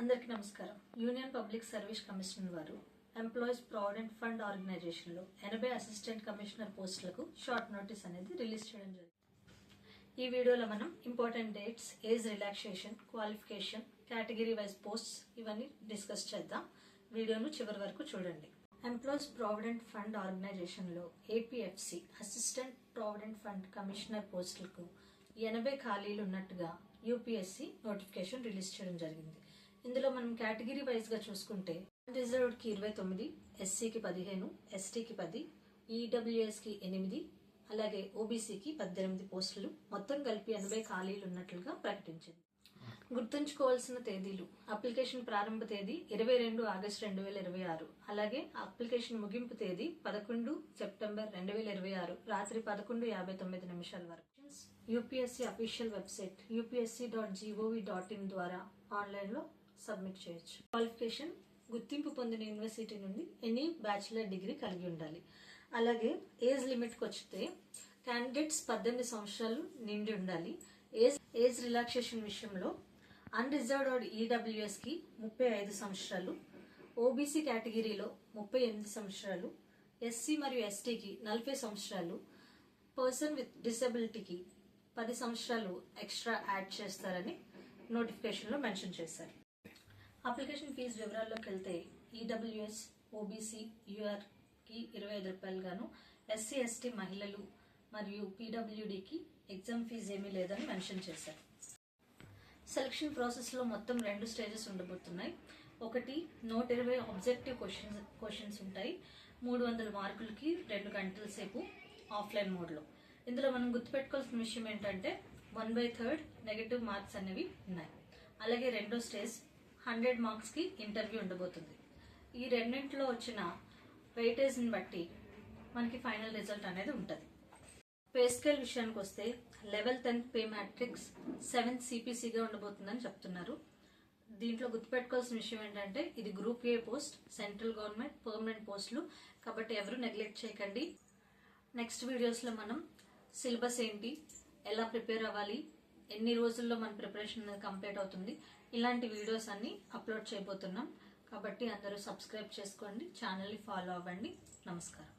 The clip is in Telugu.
అందరికీ నమస్కారం. యూనియన్ పబ్లిక్ సర్వీస్ కమిషన్ వారు ఎంప్లాయీస్ ప్రావిడెంట్ ఫండ్ ఆర్గనైజేషన్ లో 80 అసిస్టెంట్ కమిషనర్ పోస్టులకు షార్ట్ నోటీస్ అనేది రిలీజ్ చేయడం జరిగింది. ఈ వీడియోలో మనం important dates, age relaxation, qualification, category wise posts ఇవన్నీ డిస్కస్ చేద్దాం. వీడియోను చివరి వరకు చూడండి. ఎంప్లాయీస్ ప్రావిడెంట్ ఫండ్ ఆర్గనైజేషన్ లో APFC assistant provident fund commissioner పోస్టులకు 80 ఖాళీలు ఉన్నట్టుగా యూపీఎస్సీ నోటిఫికేషన్ రిలీజ్ చేయడం జరిగింది. ఇందులో మనం కేటగిరీ వైజ్ గా చూసుకుంటే అన్రిజర్వ్డ్ కి 29, ఎస్సీకి 15, ఎస్టీకి 10, ఈడబ్ల్యూఎస్ కి 8, అలాగే ఓబీసీకి 18 పోస్టులు మొత్తం కలిపి 80 ఖాళీలు ఉన్నట్లుగా ప్రకటించింది. గుర్తుంచుకోవాల్సిన తేదీలు: అప్లికేషన్ ప్రారంభ తేదీ 22 ఆగస్టు 2026, అలాగే అప్లికేషన్ ముగింపు తేదీ 11 సెప్టెంబర్ 2026 రాత్రి 11:59 వరకు. యూపీఎస్సీ అఫీషియల్ వెబ్సైట్ upsc.gov.in ద్వారా ఆన్లైన్ లో సబ్మిట్ చేయొచ్చు. క్వాలిఫికేషన్: గుర్తింపు పొందిన యూనివర్సిటీ నుండి ఎనీ బ్యాచిలర్ డిగ్రీ కలిగి ఉండాలి. అలాగే ఏజ్ లిమిట్ కి వచ్చితే క్యాండిడేట్స్ 18 సంవత్సరాలు నిండి ఉండాలి. ఏజ్ రిలాక్సేషన్ విషయంలో అన్రిజర్వ్డ్ ఈడబ్ల్యూఎస్ కి 35 సంవత్సరాలు, ఓబీసీ కేటగిరీలో 38 సంవత్సరాలు, ఎస్సీ మరియు ఎస్టీకి 40 సంవత్సరాలు, పర్సన్ విత్ డిసెబిలిటీకి 10 సంవత్సరాలు ఎక్స్ట్రా యాడ్ చేస్తారని నోటిఫికేషన్ లో మెన్షన్ చేశారు. అప్లికేషన్ ఫీజు వివరాల్లోకి వెళ్తే ఈడబ్ల్యూఎస్, ఓబీసీ, యూఆర్ కి 25 రూపాయలు గాను, ఎస్సీ ఎస్టీ మహిళలు మరియు పీడబ్ల్యూడీకి ఎగ్జామ్ ఫీజు ఏమీ లేదని మెన్షన్ చేశారు. సెలక్షన్ ప్రాసెస్ లో మొత్తం 2 స్టేజెస్ ఉండబోతున్నాయి. ఒకటి 120 ఆబ్జెక్టివ్ క్వశ్చన్స్ ఉంటాయి. 300 మార్కులకి 2 గంటల సేపు ఆఫ్లైన్ మోడ్ లో. ఇందులో మనం గుర్తుపెట్టుకోవాల్సిన విషయం ఏంటంటే 1/3 నెగటివ్ మార్క్స్ అనేవి ఉన్నాయి. అలాగే రెండో స్టేజ్ 100 మార్క్స్ కి ఇంటర్వ్యూ ఉండబోతుంది. ఈ రెండింటిలో వచ్చిన వెయిటేజ్ ని బట్టి మనకి ఫైనల్ రిజల్ట్ అనేది ఉంటుంది. పే స్కేల్ విషయానికి వస్తే లెవెల్ 10 పే మ్యాట్రిక్స్ 7 సిపిసిగా ఉండబోతుందని చెప్తున్నారు. దీంట్లో గుర్తుపెట్టుకోవాల్సిన విషయం ఏంటంటే ఇది group A post, central government permanent పోస్టులు కాబట్టి ఎవరు నెగ్లెక్ట్ చేయకండి. నెక్స్ట్ వీడియోస్ లో మనం సిలబస్ ఏంటి, ఎలా ప్రిపేర్ అవ్వాలి, ఎన్ని రోజుల్లో మన ప్రిపరేషన్ కంప్లీట్ అవుతుంది, ఇలాంటి వీడియోస్ అన్ని అప్లోడ్ చేయబోతున్నాం. కాబట్టి అందరూ సబ్స్క్రైబ్ చేసుకోండి, ఛానల్ని ఫాలో అవ్వండి. నమస్కారం.